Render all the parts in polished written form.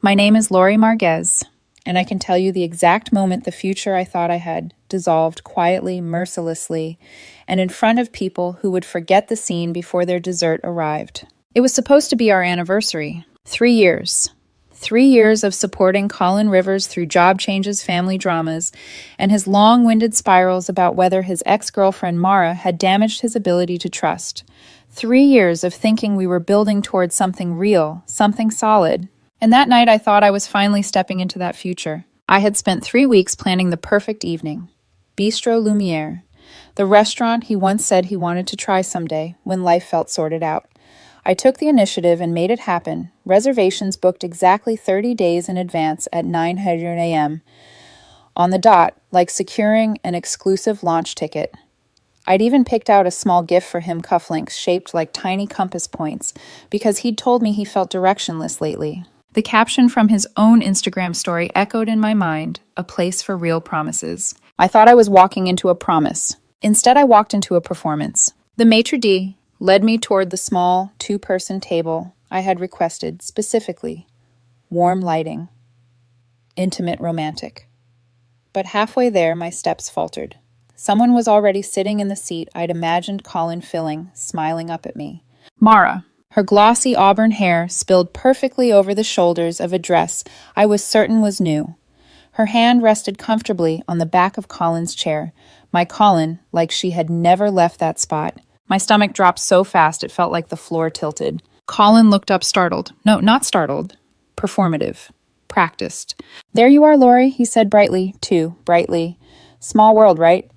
My name is Lori Marquez, and I can tell you the exact moment the future I thought I had dissolved quietly, mercilessly, and in front of people who would forget the scene before their dessert arrived. It was supposed to be our anniversary. 3 years. 3 years of supporting Colin Rivers through job changes, family dramas, and his long-winded spirals about whether his ex-girlfriend Mara had damaged his ability to trust. 3 years of thinking we were building towards something real, something solid. And that night I thought I was finally stepping into that future. I had spent 3 weeks planning the perfect evening. Bistro Lumiere, the restaurant he once said he wanted to try someday when life felt sorted out. I took the initiative and made it happen. Reservations booked exactly 30 days in advance at 900 a.m. on the dot, like securing an exclusive launch ticket. I'd even picked out a small gift for him, cufflinks shaped like tiny compass points, because he'd told me he felt directionless lately. The caption from his own Instagram story echoed in my mind, a place for real promises. I thought I was walking into a promise. Instead, I walked into a performance. The maitre d' led me toward the small, two-person table I had requested specifically. Warm lighting. Intimate, romantic. But halfway there, my steps faltered. Someone was already sitting in the seat I'd imagined Colin filling, smiling up at me. Mara. Her glossy auburn hair spilled perfectly over the shoulders of a dress I was certain was new. Her hand rested comfortably on the back of Colin's chair. My Colin, like she had never left that spot. My stomach dropped so fast it felt like the floor tilted. Colin looked up startled. No, not startled. Performative. Practiced. "There you are, Lori," he said brightly, too, brightly. "Small world, right?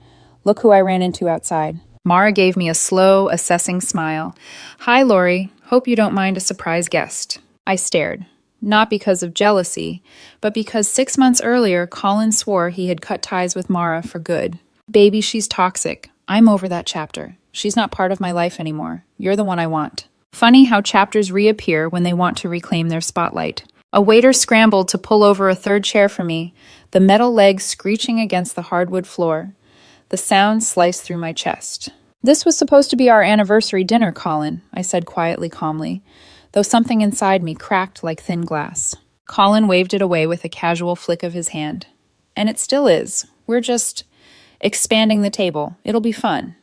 Look who I ran into outside." Mara gave me a slow, assessing smile. "Hi, Lori. Hope you don't mind a surprise guest." I stared. Not because of jealousy, but because 6 months earlier, Colin swore he had cut ties with Mara for good. "Baby, she's toxic. I'm over that chapter. She's not part of my life anymore. You're the one I want." Funny how chapters reappear when they want to reclaim their spotlight. A waiter scrambled to pull over a third chair for me, the metal legs screeching against the hardwood floor. The sound sliced through my chest. "This was supposed to be our anniversary dinner, Colin," I said quietly, calmly, though something inside me cracked like thin glass. Colin waved it away with a casual flick of his hand. "And it still is. We're just expanding the table. It'll be fun."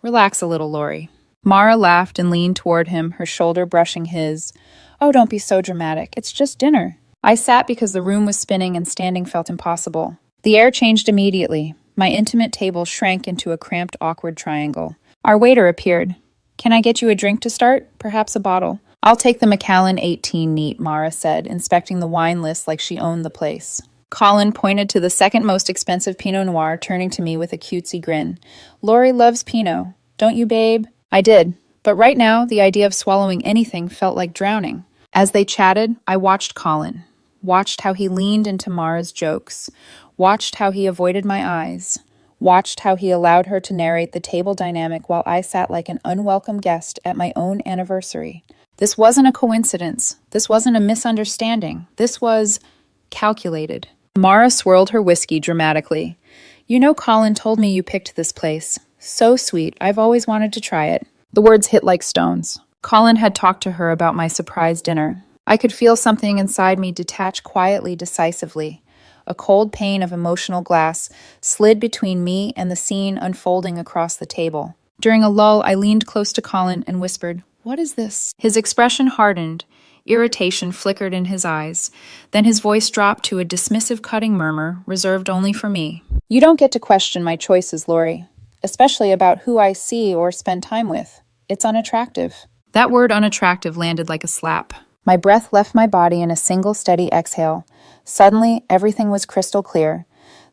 "Relax a little, Lori." Mara laughed and leaned toward him, her shoulder brushing his. "Oh, don't be so dramatic. It's just dinner." I sat because the room was spinning and standing felt impossible. The air changed immediately. My intimate table shrank into a cramped, awkward triangle. Our waiter appeared. "Can I get you a drink to start? Perhaps a bottle?" "I'll take the Macallan 18 neat," Mara said, inspecting the wine list like she owned the place. Colin pointed to the second most expensive Pinot Noir, turning to me with a cutesy grin. "Lori loves Pinot. Don't you, babe?" I did, but right now the idea of swallowing anything felt like drowning. As they chatted, I watched Colin, watched how he leaned into Mara's jokes, watched how he avoided my eyes, watched how he allowed her to narrate the table dynamic while I sat like an unwelcome guest at my own anniversary. This wasn't a coincidence. This wasn't a misunderstanding. This was calculated. Mara swirled her whiskey dramatically. "You know, Colin told me you picked this place. So sweet. I've always wanted to try it." The words hit like stones. Colin had talked to her about my surprise dinner. I could feel something inside me detach quietly, decisively. A cold pane of emotional glass slid between me and the scene unfolding across the table. During a lull, I leaned close to Colin and whispered, "What is this?" His expression hardened. Irritation flickered in his eyes. Then his voice dropped to a dismissive, cutting murmur, reserved only for me. "You don't get to question my choices, Lori, especially about who I see or spend time with. It's unattractive." That word unattractive landed like a slap. My breath left my body in a single steady exhale. Suddenly, everything was crystal clear.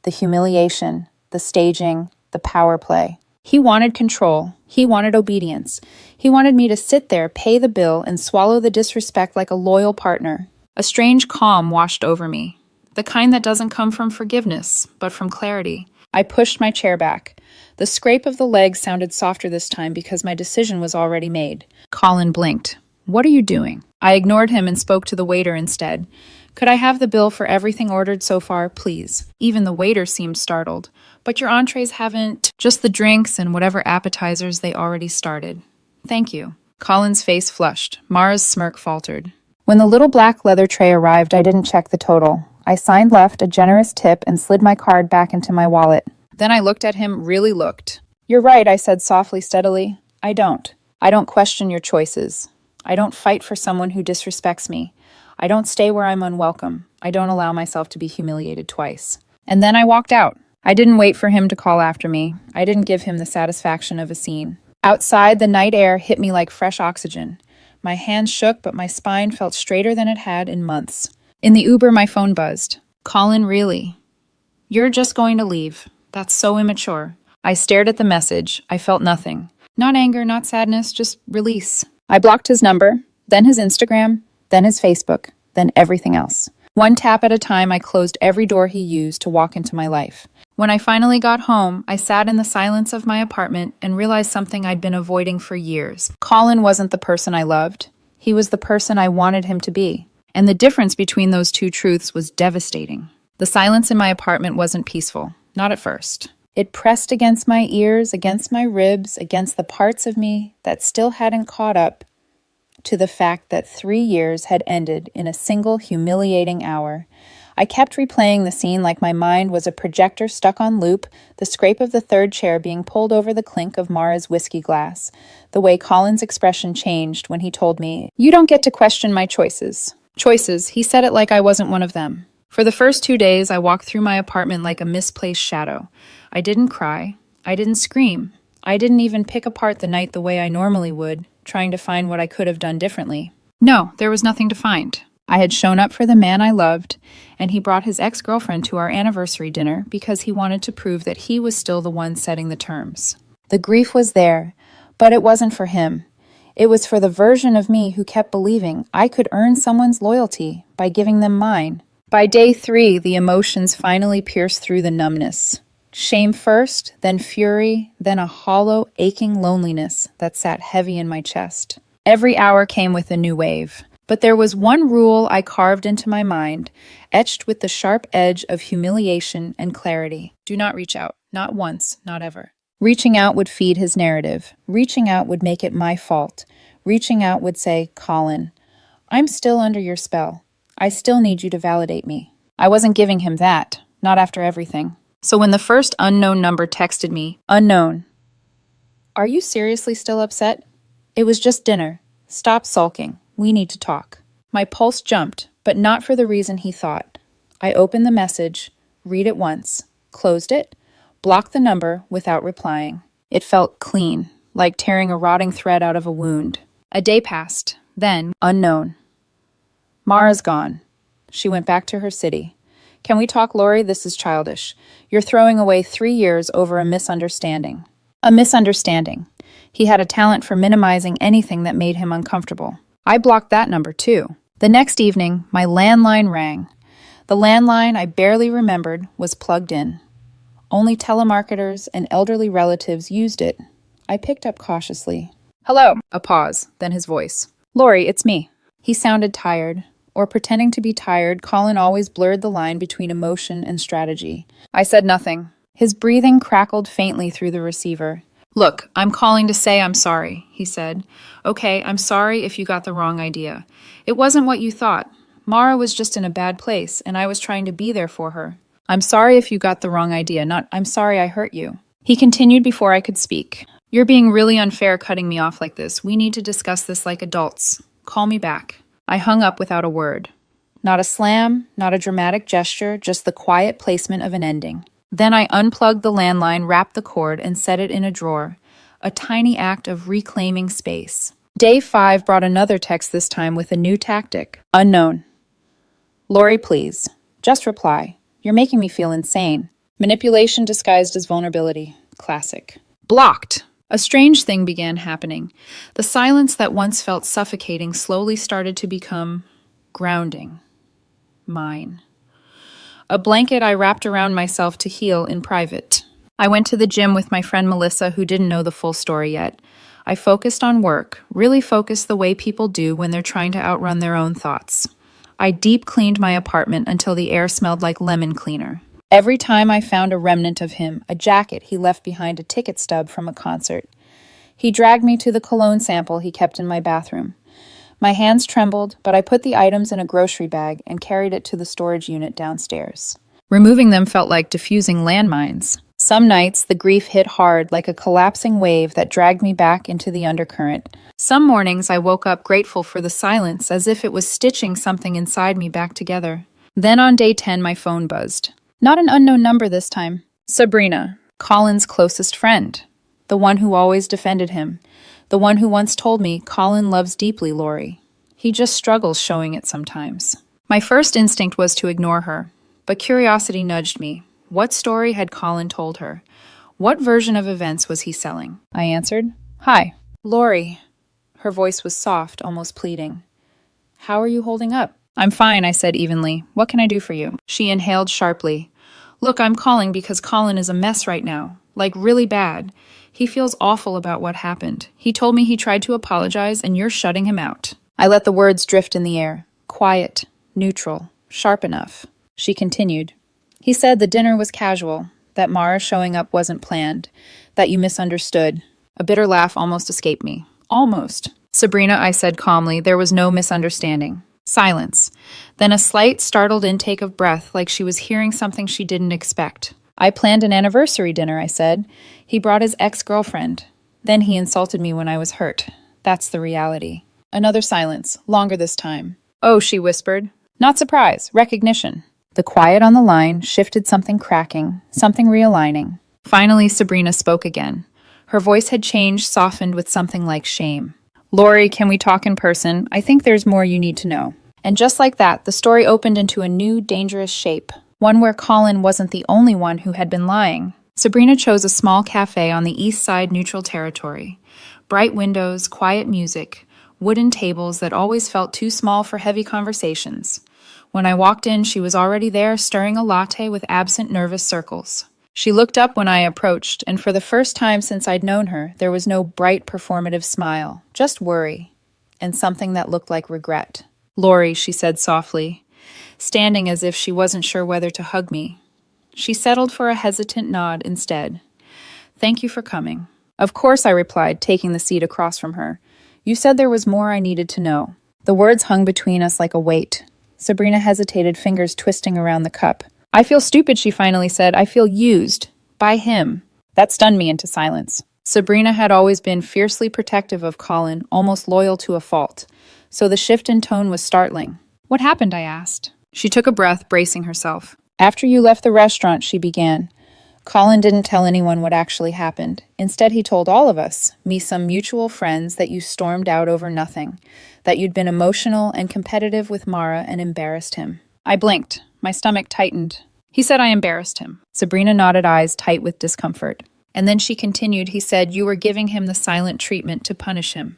The humiliation, the staging, the power play. He wanted control. He wanted obedience. He wanted me to sit there, pay the bill, and swallow the disrespect like a loyal partner. A strange calm washed over me. The kind that doesn't come from forgiveness, but from clarity. I pushed my chair back. The scrape of the legs sounded softer this time because my decision was already made. Colin blinked. "What are you doing?" I ignored him and spoke to the waiter instead. "Could I have the bill for everything ordered so far, please?" Even the waiter seemed startled. "But your entrees haven't—" "Just the drinks and whatever appetizers they already started." "Thank you." Colin's face flushed. Mara's smirk faltered. When the little black leather tray arrived, I didn't check the total. I signed left, a generous tip, and slid my card back into my wallet. Then I looked at him, really looked. "You're right," I said softly, steadily. "I don't. I don't question your choices. I don't fight for someone who disrespects me. I don't stay where I'm unwelcome. I don't allow myself to be humiliated twice." And then I walked out. I didn't wait for him to call after me. I didn't give him the satisfaction of a scene. Outside, the night air hit me like fresh oxygen. My hands shook, but my spine felt straighter than it had in months. In the Uber, my phone buzzed. "Colin, really? You're just going to leave? That's so immature." I stared at the message. I felt nothing. Not anger, not sadness, just release. I blocked his number, then his Instagram, then his Facebook, then everything else. One tap at a time, I closed every door he used to walk into my life. When I finally got home, I sat in the silence of my apartment and realized something I'd been avoiding for years. Colin wasn't the person I loved. He was the person I wanted him to be. And the difference between those two truths was devastating. The silence in my apartment wasn't peaceful, not at first. It pressed against my ears, against my ribs, against the parts of me that still hadn't caught up to the fact that 3 years had ended in a single humiliating hour. I kept replaying the scene like my mind was a projector stuck on loop, the scrape of the third chair being pulled over the clink of Mara's whiskey glass, the way Colin's expression changed when he told me, "You don't get to question my choices." Choices, he said it like I wasn't one of them. For the first 2 days, I walked through my apartment like a misplaced shadow. I didn't cry. I didn't scream. I didn't even pick apart the night the way I normally would, trying to find what I could have done differently. No, there was nothing to find. I had shown up for the man I loved, and he brought his ex-girlfriend to our anniversary dinner because he wanted to prove that he was still the one setting the terms. The grief was there, but it wasn't for him. It was for the version of me who kept believing I could earn someone's loyalty by giving them mine. By day 3, the emotions finally pierced through the numbness. Shame first, then fury, then a hollow, aching loneliness that sat heavy in my chest. Every hour came with a new wave. But there was one rule I carved into my mind, etched with the sharp edge of humiliation and clarity. Do not reach out. Not once, not ever. Reaching out would feed his narrative. Reaching out would make it my fault. Reaching out would say, "Colin, I'm still under your spell. I still need you to validate me." I wasn't giving him that, not after everything. So when the first unknown number texted me, "Unknown, are you seriously still upset? It was just dinner. Stop sulking. We need to talk." My pulse jumped, but not for the reason he thought. I opened the message, read it once, closed it, blocked the number without replying. It felt clean, like tearing a rotting thread out of a wound. A day passed, then, unknown. "Mara's gone. She went back to her city. Can we talk, Lori? This is childish. You're throwing away 3 years over a misunderstanding." A misunderstanding. He had a talent for minimizing anything that made him uncomfortable. I blocked that number too. The next evening, my landline rang. The landline I barely remembered was plugged in. Only telemarketers and elderly relatives used it. I picked up cautiously. "Hello." A pause, then his voice. "Lori, it's me." He sounded tired. Or pretending to be tired, Colin always blurred the line between emotion and strategy. I said nothing. His breathing crackled faintly through the receiver. "Look, I'm calling to say I'm sorry," he said. "Okay, I'm sorry if you got the wrong idea. It wasn't what you thought. Mara was just in a bad place, and I was trying to be there for her. I'm sorry if you got the wrong idea, not I'm sorry I hurt you." He continued before I could speak. "You're being really unfair cutting me off like this. We need to discuss this like adults. Call me back." I hung up without a word. Not a slam, not a dramatic gesture, just the quiet placement of an ending. Then I unplugged the landline, wrapped the cord, and set it in a drawer, a tiny act of reclaiming space. Day 5 brought another text, this time with a new tactic. Unknown. "Lori, please. Just reply. You're making me feel insane." Manipulation disguised as vulnerability. Classic. Blocked. A strange thing began happening. The silence that once felt suffocating slowly started to become grounding. Mine. A blanket I wrapped around myself to heal in private. I went to the gym with my friend Melissa, who didn't know the full story yet. I focused on work, really focused the way people do when they're trying to outrun their own thoughts. I deep cleaned my apartment until the air smelled like lemon cleaner. Every time I found a remnant of him, a jacket he left behind, a ticket stub from a concert, he dragged me to the cologne sample he kept in my bathroom. My hands trembled, but I put the items in a grocery bag and carried it to the storage unit downstairs. Removing them felt like diffusing landmines. Some nights, the grief hit hard like a collapsing wave that dragged me back into the undercurrent. Some mornings, I woke up grateful for the silence, as if it was stitching something inside me back together. Then on day 10, my phone buzzed. Not an unknown number this time. Sabrina, Colin's closest friend. The one who always defended him. The one who once told me, Colin loves deeply Lori. He just struggles showing it sometimes. My first instinct was to ignore her, but curiosity nudged me. What story had Colin told her? What version of events was he selling? I answered, "Hi, Lori." Her voice was soft, almost pleading. "How are you holding up?" "I'm fine," I said evenly. "What can I do for you?" She inhaled sharply. "Look, I'm calling because Colin is a mess right now. Like, really bad. He feels awful about what happened. He told me he tried to apologize and you're shutting him out." I let the words drift in the air. Quiet, neutral, sharp enough. She continued. "He said the dinner was casual, that Mara showing up wasn't planned, that you misunderstood." A bitter laugh almost escaped me. Almost. "Sabrina," I said calmly, "there was no misunderstanding." Silence. Then a slight, startled intake of breath, like she was hearing something she didn't expect. "I planned an anniversary dinner," I said. "He brought his ex-girlfriend. Then he insulted me when I was hurt. That's the reality." Another silence, longer this time. "Oh," she whispered. "Not surprise, recognition." The quiet on the line shifted, something cracking, something realigning. Finally, Sabrina spoke again. Her voice had changed, softened with something like shame. "Lori, can we talk in person? I think there's more you need to know." And just like that, the story opened into a new, dangerous shape. One where Colin wasn't the only one who had been lying. Sabrina chose a small cafe on the east side neutral territory. Bright windows, quiet music, wooden tables that always felt too small for heavy conversations. When I walked in, she was already there, stirring a latte with absent, nervous circles. She looked up when I approached, and for the first time since I'd known her, there was no bright, performative smile, just worry, and something that looked like regret. "Lori," she said softly, standing as if she wasn't sure whether to hug me. She settled for a hesitant nod instead. "Thank you for coming." "Of course," I replied, taking the seat across from her. "You said there was more I needed to know." The words hung between us like a weight. Sabrina hesitated, fingers twisting around the cup. "I feel stupid," she finally said. "I feel used. By him." That stunned me into silence. Sabrina had always been fiercely protective of Colin, almost loyal to a fault. So the shift in tone was startling. "What happened?" I asked. She took a breath, bracing herself. "After you left the restaurant," she began, "Colin didn't tell anyone what actually happened. Instead, he told all of us, me some mutual friends, that you stormed out over nothing, that you'd been emotional and competitive with Mara and embarrassed him." I blinked. My stomach tightened. "He said I embarrassed him." Sabrina nodded, eyes tight with discomfort. And then she continued, "He said you were giving him the silent treatment to punish him,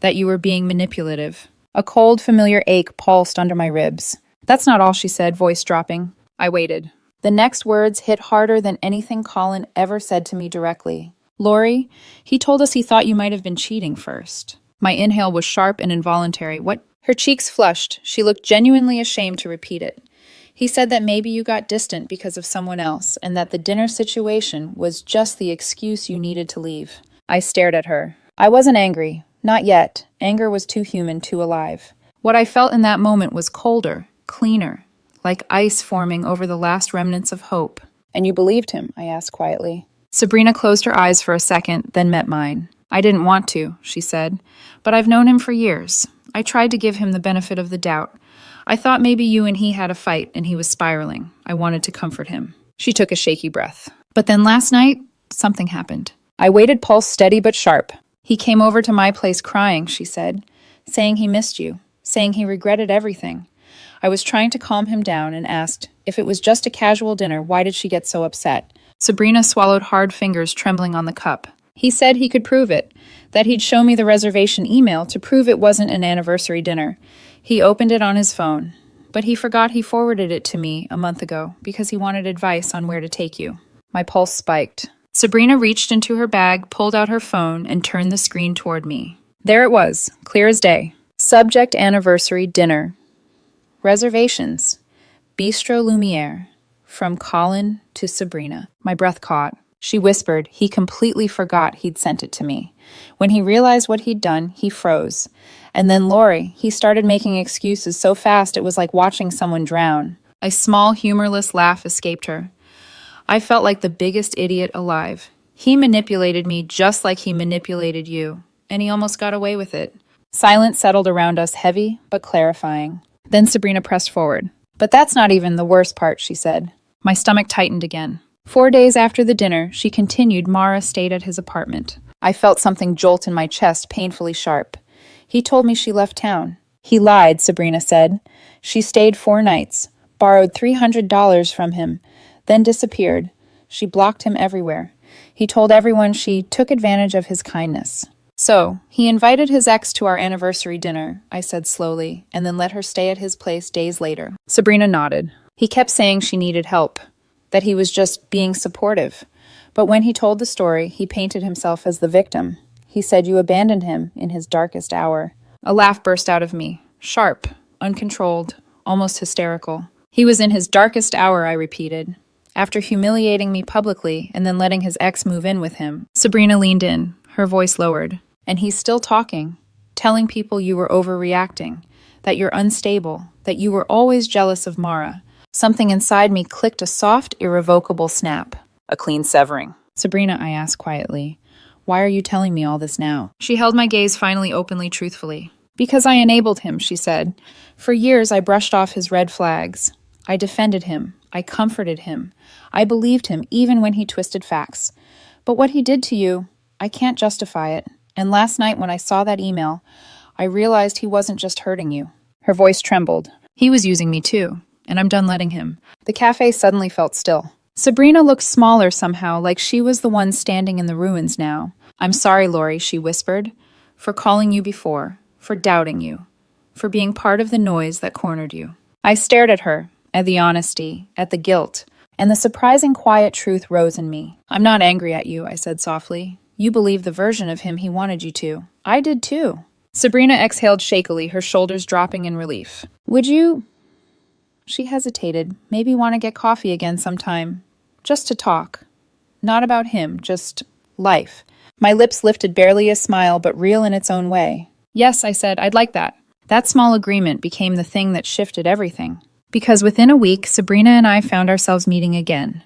that you were being manipulative." A cold, familiar ache pulsed under my ribs. "That's not all," she said, voice dropping. I waited. The next words hit harder than anything Colin ever said to me directly. "Lori, he told us he thought you might have been cheating first." My inhale was sharp and involuntary. "What?" Her cheeks flushed. She looked genuinely ashamed to repeat it. "He said that maybe you got distant because of someone else, and that the dinner situation was just the excuse you needed to leave." I stared at her. I wasn't angry. Not yet. Anger was too human, too alive. What I felt in that moment was colder, cleaner, like ice forming over the last remnants of hope. "And you believed him?" I asked quietly. Sabrina closed her eyes for a second, then met mine. "I didn't want to," she said, "but I've known him for years. I tried to give him the benefit of the doubt. I thought maybe you and he had a fight and he was spiraling. I wanted to comfort him." She took a shaky breath. "But then last night, something happened." I waited, pulse steady but sharp. "He came over to my place crying," she said, "saying he missed you, saying he regretted everything." I was trying to calm him down and asked, if it was just a casual dinner, why did she get so upset? Sabrina swallowed hard, fingers trembling on the cup. "He said he could prove it, that he'd show me the reservation email to prove it wasn't an anniversary dinner. He opened it on his phone, but he forgot he forwarded it to me a month ago because he wanted advice on where to take you." My pulse spiked. Sabrina reached into her bag, pulled out her phone, and turned the screen toward me. There it was, clear as day. Subject: anniversary dinner. Reservations. Bistro Lumiere. From Colin to Sabrina. My breath caught. She whispered he completely forgot he'd sent it to me. When he realized what he'd done, he froze. And then Lori, he started making excuses so fast it was like watching someone drown. A small, humorless laugh escaped her. I felt like the biggest idiot alive. He manipulated me just like he manipulated you, and he almost got away with it. Silence settled around us, heavy but clarifying. Then Sabrina pressed forward. But that's not even the worst part, she said. My stomach tightened again. 4 days after the dinner, she continued, Mara stayed at his apartment. I felt something jolt in my chest, painfully sharp. He told me she left town. He lied, Sabrina said. She stayed 4 nights, borrowed $300 from him, then disappeared. She blocked him everywhere. He told everyone she took advantage of his kindness. So, he invited his ex to our anniversary dinner, I said slowly, and then let her stay at his place days later. Sabrina nodded. He kept saying she needed help, that he was just being supportive. But when he told the story, he painted himself as the victim. He said you abandoned him in his darkest hour. A laugh burst out of me, sharp, uncontrolled, almost hysterical. He was in his darkest hour, I repeated. After humiliating me publicly and then letting his ex move in with him. Sabrina leaned in, her voice lowered. And he's still talking, telling people you were overreacting, that you're unstable, that you were always jealous of Mara. Something inside me clicked a soft, irrevocable snap. A clean severing. Sabrina, I asked quietly, why are you telling me all this now? She held my gaze finally openly, truthfully. Because I enabled him, she said. For years I brushed off his red flags. I defended him. I comforted him. I believed him even when he twisted facts. But what he did to you, I can't justify it. And last night when I saw that email, I realized he wasn't just hurting you. Her voice trembled. He was using me too, and I'm done letting him. The cafe suddenly felt still. Sabrina looked smaller somehow, like she was the one standing in the ruins now. I'm sorry, Lori, she whispered, for calling you before, for doubting you, for being part of the noise that cornered you. I stared at her, at the honesty, at the guilt, and the surprising quiet truth rose in me. I'm not angry at you, I said softly. You believed the version of him he wanted you to. I did too. Sabrina exhaled shakily, her shoulders dropping in relief. Would you... She hesitated. Maybe want to get coffee again sometime. Just to talk. Not about him, just life. My lips lifted barely a smile, but real in its own way. Yes, I said, I'd like that. That small agreement became the thing that shifted everything. Because within a week, Sabrina and I found ourselves meeting again.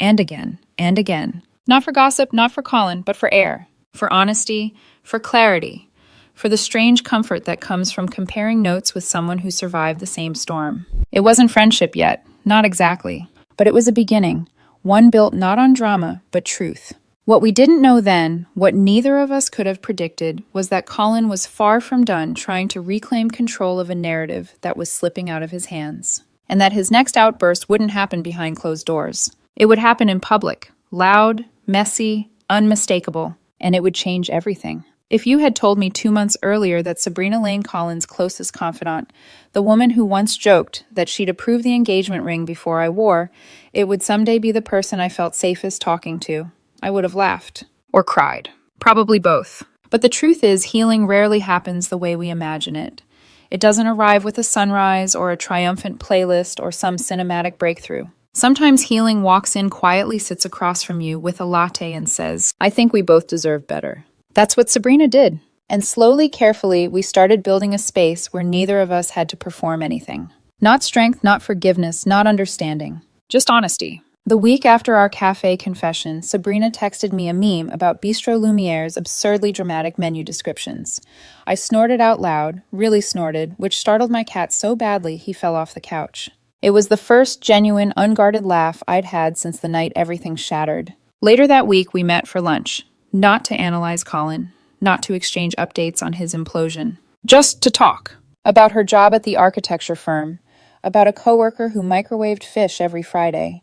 And again. And again. Not for gossip, not for Colin, but for air. For honesty, for clarity. For the strange comfort that comes from comparing notes with someone who survived the same storm. It wasn't friendship yet, not exactly. But it was a beginning. One built not on drama, but truth. What we didn't know then, what neither of us could have predicted, was that Colin was far from done trying to reclaim control of a narrative that was slipping out of his hands. And that his next outburst wouldn't happen behind closed doors. It would happen in public, loud, messy, unmistakable, and it would change everything. If you had told me 2 months earlier that Sabrina Lane Collins' closest confidant, the woman who once joked that she'd approve the engagement ring before I wore, it would someday be the person I felt safest talking to, I would have laughed. Or cried. Probably both. But the truth is, healing rarely happens the way we imagine it. It doesn't arrive with a sunrise or a triumphant playlist or some cinematic breakthrough. Sometimes healing walks in quietly, sits across from you with a latte and says, I think we both deserve better. That's what Sabrina did. And slowly, carefully, we started building a space where neither of us had to perform anything. Not strength, not forgiveness, not understanding. Just honesty. The week after our cafe confession, Sabrina texted me a meme about Bistro Lumiere's absurdly dramatic menu descriptions. I snorted out loud, really snorted, which startled my cat so badly he fell off the couch. It was the first genuine, unguarded laugh I'd had since the night everything shattered. Later that week, we met for lunch. Not to analyze Colin, not to exchange updates on his implosion. Just to talk. About her job at the architecture firm. About a coworker who microwaved fish every Friday.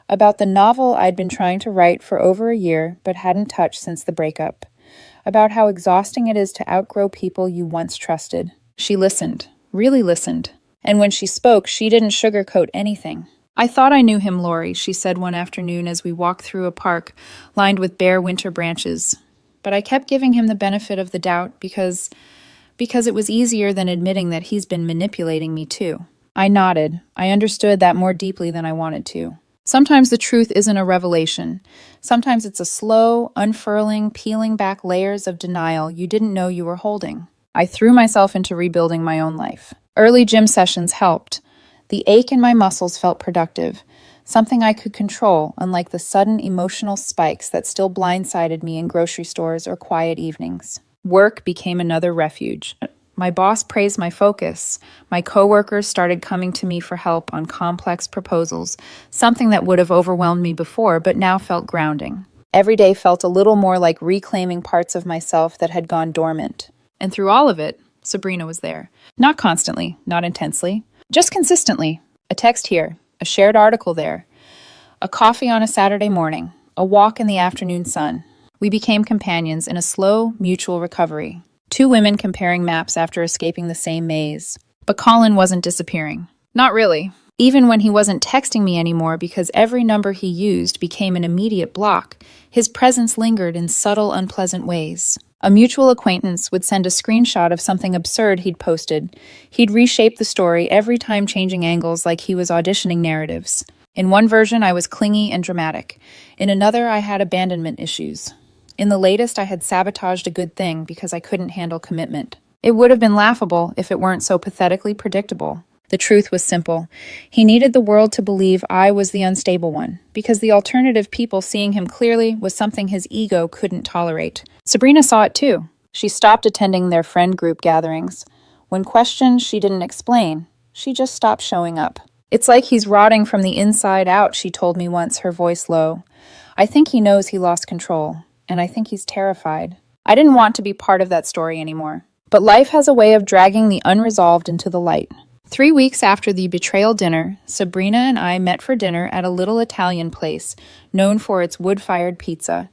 About the novel I'd been trying to write for over a year but hadn't touched since the breakup. About how exhausting it is to outgrow people you once trusted. She listened. Really listened. And when she spoke, she didn't sugarcoat anything. I thought I knew him, Lori, she said one afternoon as we walked through a park lined with bare winter branches. But I kept giving him the benefit of the doubt because it was easier than admitting that he's been manipulating me too. I nodded. I understood that more deeply than I wanted to. Sometimes the truth isn't a revelation. Sometimes it's a slow, unfurling, peeling back layers of denial you didn't know you were holding. I threw myself into rebuilding my own life. Early gym sessions helped. The ache in my muscles felt productive, something I could control, unlike the sudden emotional spikes that still blindsided me in grocery stores or quiet evenings. Work became another refuge. My boss praised my focus. My coworkers started coming to me for help on complex proposals, something that would have overwhelmed me before but now felt grounding. Every day felt a little more like reclaiming parts of myself that had gone dormant. And through all of it, Sabrina was there. Not constantly, not intensely, just consistently. A text here, a shared article there, a coffee on a Saturday morning, a walk in the afternoon sun. We became companions in a slow, mutual recovery. Two women comparing maps after escaping the same maze. But Colin wasn't disappearing. Not really. Even when he wasn't texting me anymore because every number he used became an immediate block, his presence lingered in subtle, unpleasant ways. A mutual acquaintance would send a screenshot of something absurd he'd posted. He'd reshape the story every time, changing angles like he was auditioning narratives. In one version, I was clingy and dramatic. In another, I had abandonment issues. In the latest, I had sabotaged a good thing because I couldn't handle commitment. It would have been laughable if it weren't so pathetically predictable. The truth was simple. He needed the world to believe I was the unstable one, because the alternative, people seeing him clearly, was something his ego couldn't tolerate. Sabrina saw it too. She stopped attending their friend group gatherings. When questioned, she didn't explain. She just stopped showing up. "It's like he's rotting from the inside out," she told me once, her voice low. "I think he knows he lost control. And I think he's terrified." I didn't want to be part of that story anymore. But life has a way of dragging the unresolved into the light. 3 weeks after the betrayal dinner, Sabrina and I met for dinner at a little Italian place known for its wood-fired pizza.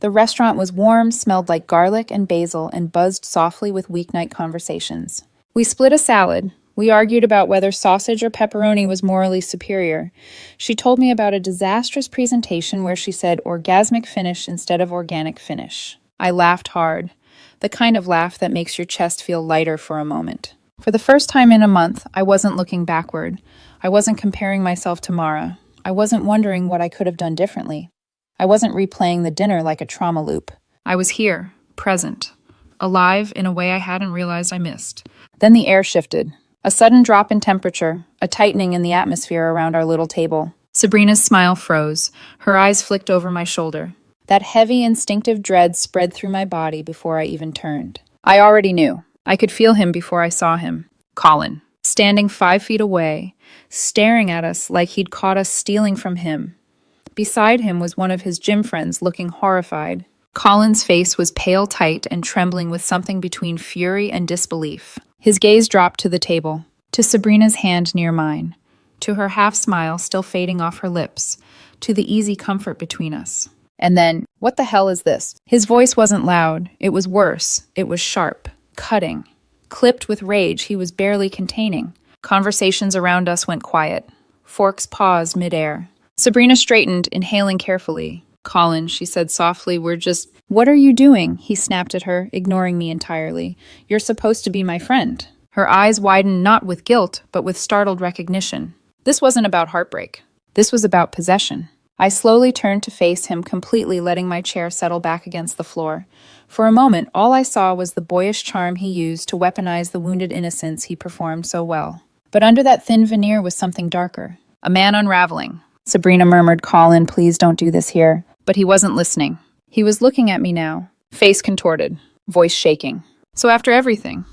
The restaurant was warm, smelled like garlic and basil, and buzzed softly with weeknight conversations. We split a salad. We argued about whether sausage or pepperoni was morally superior. She told me about a disastrous presentation where she said orgasmic finish instead of organic finish. I laughed hard, the kind of laugh that makes your chest feel lighter for a moment. For the first time in a month, I wasn't looking backward. I wasn't comparing myself to Mara. I wasn't wondering what I could have done differently. I wasn't replaying the dinner like a trauma loop. I was here, present, alive in a way I hadn't realized I missed. Then the air shifted. A sudden drop in temperature, a tightening in the atmosphere around our little table. Sabrina's smile froze. Her eyes flicked over my shoulder. That heavy, instinctive dread spread through my body before I even turned. I already knew. I could feel him before I saw him. Colin, standing 5 feet away, staring at us like he'd caught us stealing from him. Beside him was one of his gym friends, looking horrified. Colin's face was pale tight and trembling with something between fury and disbelief. His gaze dropped to the table, to Sabrina's hand near mine, to her half-smile still fading off her lips, to the easy comfort between us. And then, "What the hell is this?" His voice wasn't loud. It was worse. It was sharp, cutting. Clipped with rage he was barely containing. Conversations around us went quiet. Forks paused midair. Sabrina straightened, inhaling carefully. "Colin," she said softly, "What are you doing?" He snapped at her, ignoring me entirely. "You're supposed to be my friend." Her eyes widened not with guilt, but with startled recognition. This wasn't about heartbreak. This was about possession. I slowly turned to face him, completely letting my chair settle back against the floor. For a moment, all I saw was the boyish charm he used to weaponize the wounded innocence he performed so well. But under that thin veneer was something darker. A man unraveling. Sabrina murmured, "Colin, please don't do this here." But he wasn't listening. He was looking at me now, face contorted, voice shaking. "So after everything,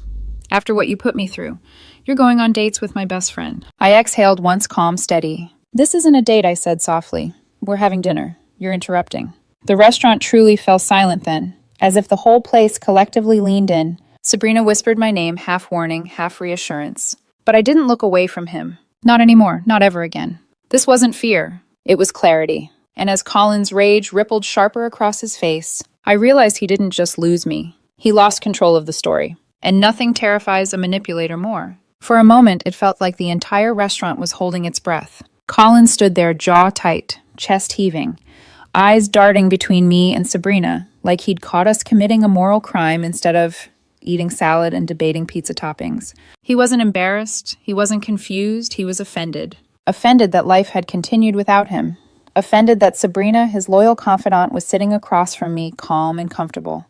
after what you put me through, you're going on dates with my best friend." I exhaled, once calm, steady. "This isn't a date," I said softly. "We're having dinner. You're interrupting." The restaurant truly fell silent then, as if the whole place collectively leaned in. Sabrina whispered my name, half warning, half reassurance. But I didn't look away from him. Not anymore, not ever again. This wasn't fear. It was clarity. And as Colin's rage rippled sharper across his face, I realized he didn't just lose me. He lost control of the story. And nothing terrifies a manipulator more. For a moment, it felt like the entire restaurant was holding its breath. Colin stood there, jaw tight, chest heaving, eyes darting between me and Sabrina, like he'd caught us committing a moral crime instead of eating salad and debating pizza toppings. He wasn't embarrassed. He wasn't confused. He was offended. Offended that life had continued without him. Offended that Sabrina, his loyal confidant, was sitting across from me, calm and comfortable.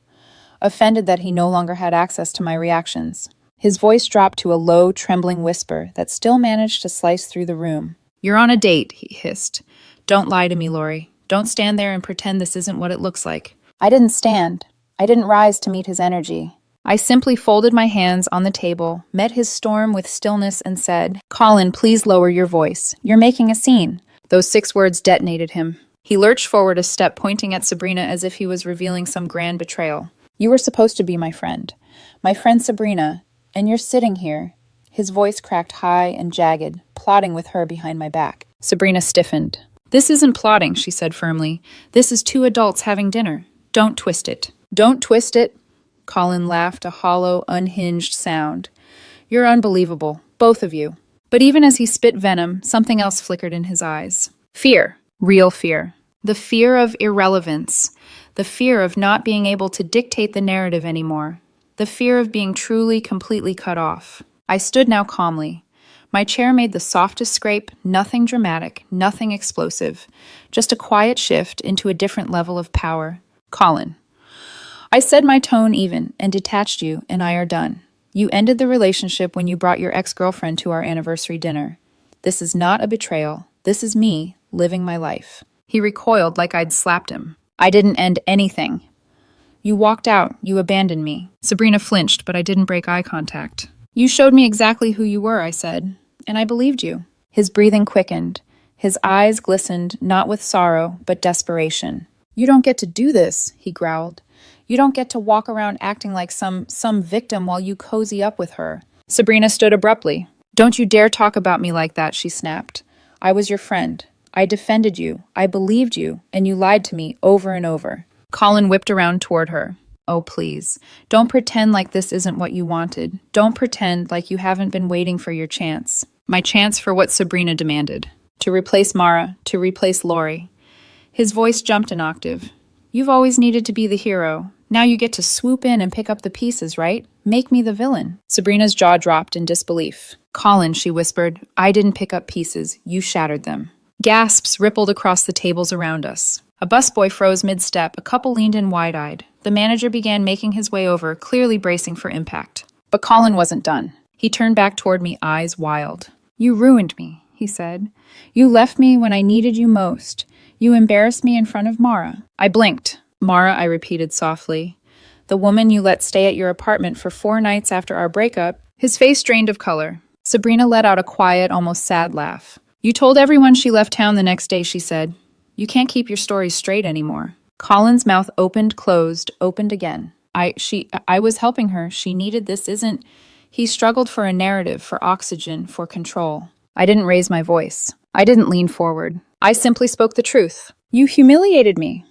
Offended that he no longer had access to my reactions. His voice dropped to a low, trembling whisper that still managed to slice through the room. "You're on a date," he hissed. "Don't lie to me, Lori. Don't stand there and pretend this isn't what it looks like." I didn't stand. I didn't rise to meet his energy. I simply folded my hands on the table, met his storm with stillness, and said, "Colin, please lower your voice. You're making a scene." Those 6 words detonated him. He lurched forward a step, pointing at Sabrina as if he was revealing some grand betrayal. "You were supposed to be my friend Sabrina, and you're sitting here." His voice cracked high and jagged, plotting with her behind my back. Sabrina stiffened. "This isn't plotting," she said firmly. "This is 2 adults having dinner. Don't twist it." "Don't twist it." Colin laughed, a hollow, unhinged sound. "You're unbelievable, both of you." But even as he spit venom, something else flickered in his eyes. Fear. Real fear. The fear of irrelevance. The fear of not being able to dictate the narrative anymore. The fear of being truly, completely cut off. I stood now calmly. My chair made the softest scrape, nothing dramatic, nothing explosive. Just a quiet shift into a different level of power. "Colin. I said my tone even and detached you, and I are done. You ended the relationship when you brought your ex-girlfriend to our anniversary dinner. This is not a betrayal. This is me living my life." He recoiled like I'd slapped him. "I didn't end anything." "You walked out. You abandoned me." Sabrina flinched, but I didn't break eye contact. "You showed me exactly who you were," I said, "and I believed you." His breathing quickened. His eyes glistened, not with sorrow, but desperation. "You don't get to do this," he growled. "You don't get to walk around acting like some victim while you cozy up with her." Sabrina stood abruptly. "Don't you dare talk about me like that," she snapped. "I was your friend. I defended you. I believed you, and you lied to me over and over." Colin whipped around toward her. "Oh, please. Don't pretend like this isn't what you wanted. Don't pretend like you haven't been waiting for your chance." My chance for what Sabrina demanded. To replace Mara, to replace Lori. His voice jumped an octave. "You've always needed to be the hero. Now you get to swoop in and pick up the pieces, right? Make me the villain." Sabrina's jaw dropped in disbelief. "Colin," she whispered, "I didn't pick up pieces. You shattered them." Gasps rippled across the tables around us. A busboy froze mid-step, a couple leaned in wide-eyed. The manager began making his way over, clearly bracing for impact. But Colin wasn't done. He turned back toward me, eyes wild. "You ruined me," he said. "You left me when I needed you most. You embarrassed me in front of Mara." I blinked. "Mara," I repeated softly. "The woman you let stay at your apartment for 4 nights after our breakup." His face drained of color. Sabrina let out a quiet, almost sad laugh. "You told everyone she left town the next day," she said. "You can't keep your stories straight anymore." Colin's mouth opened, closed, opened again. I was helping her. She needed this, isn't... He struggled for a narrative, for oxygen, for control. I didn't raise my voice. I didn't lean forward. I simply spoke the truth. "You humiliated me.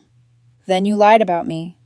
Then you lied about me.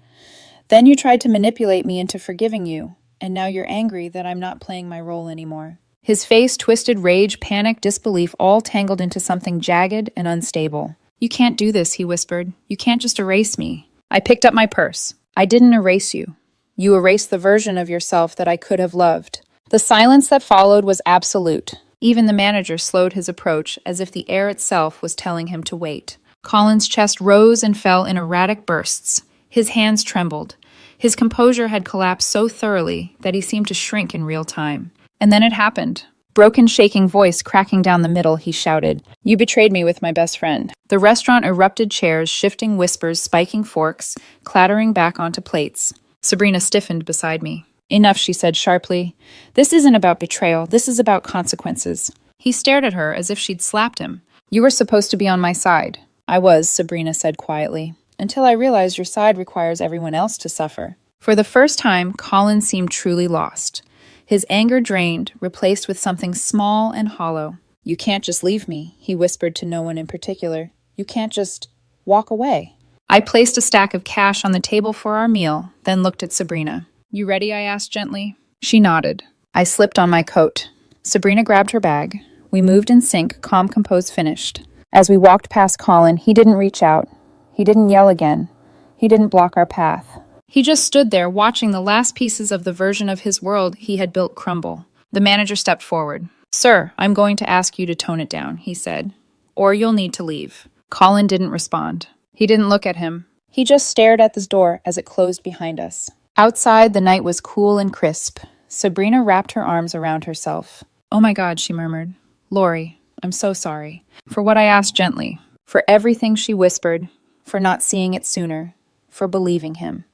Then you tried to manipulate me into forgiving you. And now you're angry that I'm not playing my role anymore." His face twisted rage, panic, disbelief, all tangled into something jagged and unstable. "You can't do this," he whispered. "You can't just erase me." I picked up my purse. "I didn't erase you. You erased the version of yourself that I could have loved." The silence that followed was absolute. Even the manager slowed his approach, as if the air itself was telling him to wait. Colin's chest rose and fell in erratic bursts. His hands trembled. His composure had collapsed so thoroughly that he seemed to shrink in real time. And then it happened. Broken, shaking voice cracking down the middle, he shouted, "You betrayed me with my best friend." The restaurant erupted, chairs, shifting whispers, spiking forks, clattering back onto plates. Sabrina stiffened beside me. "Enough," she said sharply. "This isn't about betrayal. This is about consequences." He stared at her as if she'd slapped him. "You were supposed to be on my side." "I was," Sabrina said quietly, "until I realized your side requires everyone else to suffer." For the first time, Colin seemed truly lost. His anger drained, replaced with something small and hollow. "You can't just leave me," he whispered to no one in particular. "You can't just walk away." I placed a stack of cash on the table for our meal, then looked at Sabrina. "You ready?" I asked gently. She nodded. I slipped on my coat. Sabrina grabbed her bag. We moved in sync, calm, composed, finished. As we walked past Colin, he didn't reach out. He didn't yell again. He didn't block our path. He just stood there, watching the last pieces of the version of his world he had built crumble. The manager stepped forward. Sir, I'm going to ask you to tone it down, he said, or you'll need to leave. Colin didn't respond. He didn't look at him. He just stared at the door as it closed behind us. Outside, the night was cool and crisp. Sabrina wrapped her arms around herself. Oh my God, she murmured. Lori, I'm so sorry. For what I asked gently. For everything she whispered. For not seeing it sooner. For believing him.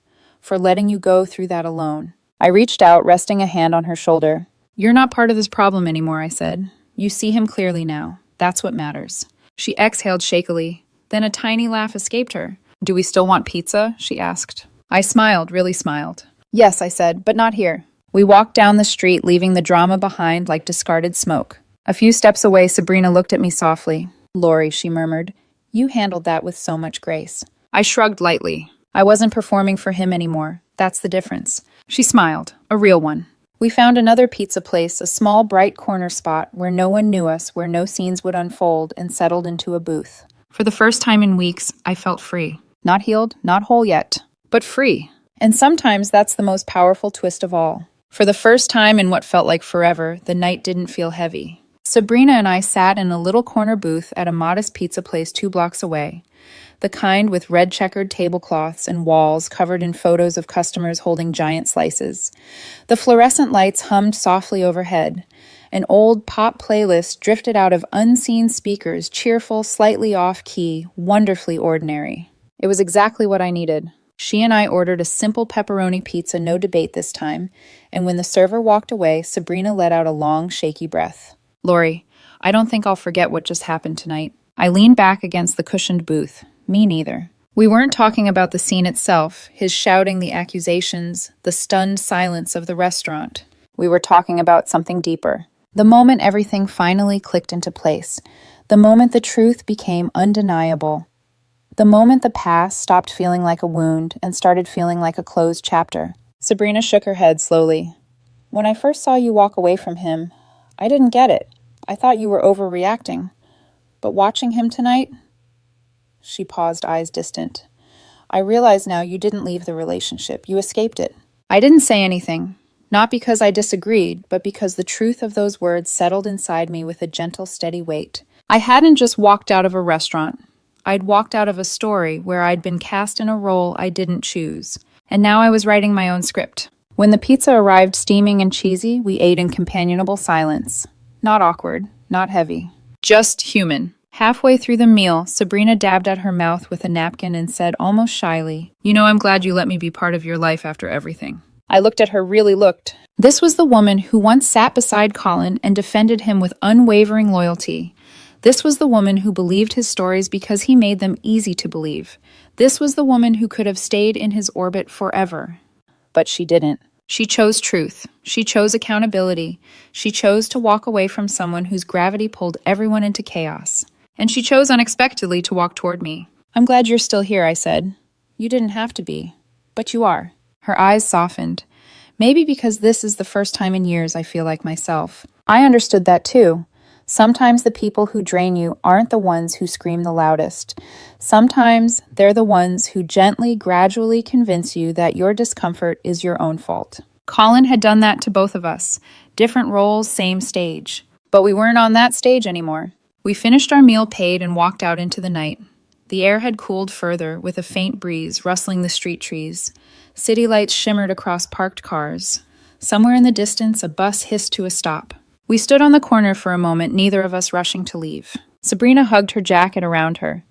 For letting you go through that alone. I reached out, resting a hand on her shoulder. You're not part of this problem anymore, I said. You see him clearly now. That's what matters. She exhaled shakily. Then a tiny laugh escaped her. Do we still want pizza? She asked. I smiled, really smiled. Yes, I said, but not here. We walked down the street, leaving the drama behind like discarded smoke. A few steps away, Sabrina looked at me softly. Lori, she murmured, you handled that with so much grace. I shrugged lightly. I wasn't performing for him anymore. That's the difference. She smiled, a real one. We found another pizza place, a small, bright corner spot where no one knew us, where no scenes would unfold, and settled into a booth. For the first time in weeks, I felt free. Not healed, not whole yet, but free. And sometimes that's the most powerful twist of all. For the first time in what felt like forever, the night didn't feel heavy. Sabrina and I sat in a little corner booth at a modest pizza place 2 blocks away. The kind with red checkered tablecloths and walls covered in photos of customers holding giant slices. The fluorescent lights hummed softly overhead. An old pop playlist drifted out of unseen speakers, cheerful, slightly off-key, wonderfully ordinary. It was exactly what I needed. She and I ordered a simple pepperoni pizza, no debate this time, and when the server walked away, Sabrina let out a long, shaky breath. Lori, I don't think I'll forget what just happened tonight. I leaned back against the cushioned booth. Me neither. We weren't talking about the scene itself, his shouting the accusations, the stunned silence of the restaurant. We were talking about something deeper. The moment everything finally clicked into place. The moment the truth became undeniable. The moment the past stopped feeling like a wound and started feeling like a closed chapter. Sabrina shook her head slowly. When I first saw you walk away from him, I didn't get it. I thought you were overreacting. But watching him tonight... She paused, eyes distant. I realize now you didn't leave the relationship. You escaped it. I didn't say anything. Not because I disagreed, but because the truth of those words settled inside me with a gentle, steady weight. I hadn't just walked out of a restaurant. I'd walked out of a story where I'd been cast in a role I didn't choose. And now I was writing my own script. When the pizza arrived steaming and cheesy, we ate in companionable silence. Not awkward, not heavy. Just human. Halfway through the meal, Sabrina dabbed at her mouth with a napkin and said almost shyly, You know, I'm glad you let me be part of your life after everything. I looked at her, really looked. This was the woman who once sat beside Colin and defended him with unwavering loyalty. This was the woman who believed his stories because he made them easy to believe. This was the woman who could have stayed in his orbit forever. But she didn't. She chose truth. She chose accountability. She chose to walk away from someone whose gravity pulled everyone into chaos. And she chose unexpectedly to walk toward me. I'm glad you're still here, I said. You didn't have to be. But you are. Her eyes softened. Maybe because this is the first time in years I feel like myself. I understood that too. Sometimes the people who drain you aren't the ones who scream the loudest. Sometimes they're the ones who gently, gradually convince you that your discomfort is your own fault. Colin had done that to both of us. Different roles, same stage. But we weren't on that stage anymore. We finished our meal, paid, and walked out into the night. The air had cooled further, with a faint breeze rustling the street trees. City lights shimmered across parked cars. Somewhere in the distance, a bus hissed to a stop. We stood on the corner for a moment, neither of us rushing to leave. Sabrina hugged her jacket around her.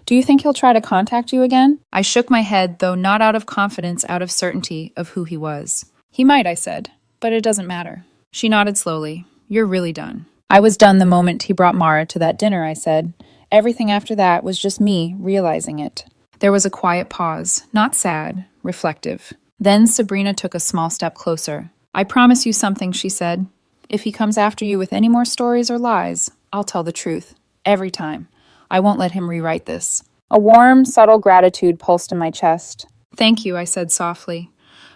Do you think he'll try to contact you again? I shook my head, though not out of confidence, out of certainty of who he was. He might, I said, but it doesn't matter. She nodded slowly. You're really done. I was done the moment he brought Mara to that dinner, I said. Everything after that was just me realizing it. There was a quiet pause, not sad, reflective. Then Sabrina took a small step closer. I promise you something, she said. If he comes after you with any more stories or lies, I'll tell the truth. Every time. I won't let him rewrite this. A warm, subtle gratitude pulsed in my chest. Thank you, I said softly.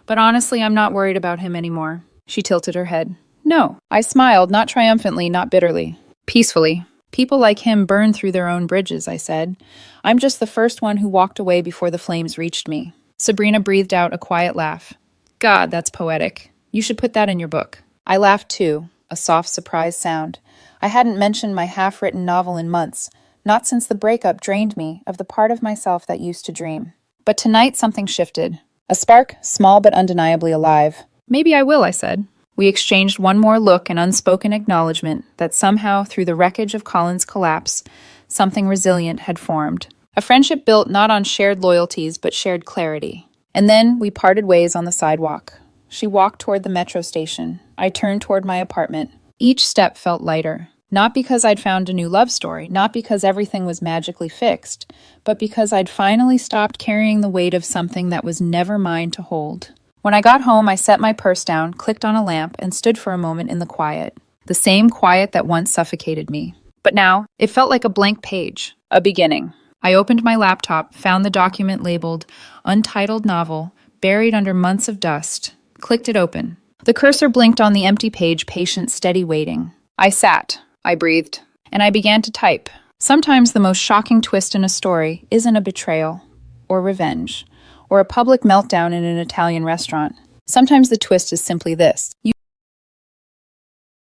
But honestly, I'm not worried about him anymore. She tilted her head. No. I smiled, not triumphantly, not bitterly. Peacefully. People like him burn through their own bridges, I said. I'm just the first one who walked away before the flames reached me. Sabrina breathed out a quiet laugh. God, that's poetic. You should put that in your book. I laughed too. A soft surprise sound. I hadn't mentioned my half-written novel in months, not since the breakup drained me of the part of myself that used to dream. But tonight something shifted. A spark, small but undeniably alive. "Maybe I will," I said. We exchanged one more look and unspoken acknowledgement that somehow, through the wreckage of Colin's collapse, something resilient had formed. A friendship built not on shared loyalties, but shared clarity. And then we parted ways on the sidewalk. She walked toward the metro station. I turned toward my apartment. Each step felt lighter. Not because I'd found a new love story, not because everything was magically fixed, but because I'd finally stopped carrying the weight of something that was never mine to hold. When I got home, I set my purse down, clicked on a lamp, and stood for a moment in the quiet. The same quiet that once suffocated me. But now, it felt like a blank page, a beginning. I opened my laptop, found the document labeled Untitled Novel, buried under months of dust, clicked it open. The cursor blinked on the empty page, patient, steady waiting. I sat, I breathed, and I began to type. Sometimes the most shocking twist in a story isn't a betrayal, or revenge, or a public meltdown in an Italian restaurant. Sometimes the twist is simply this.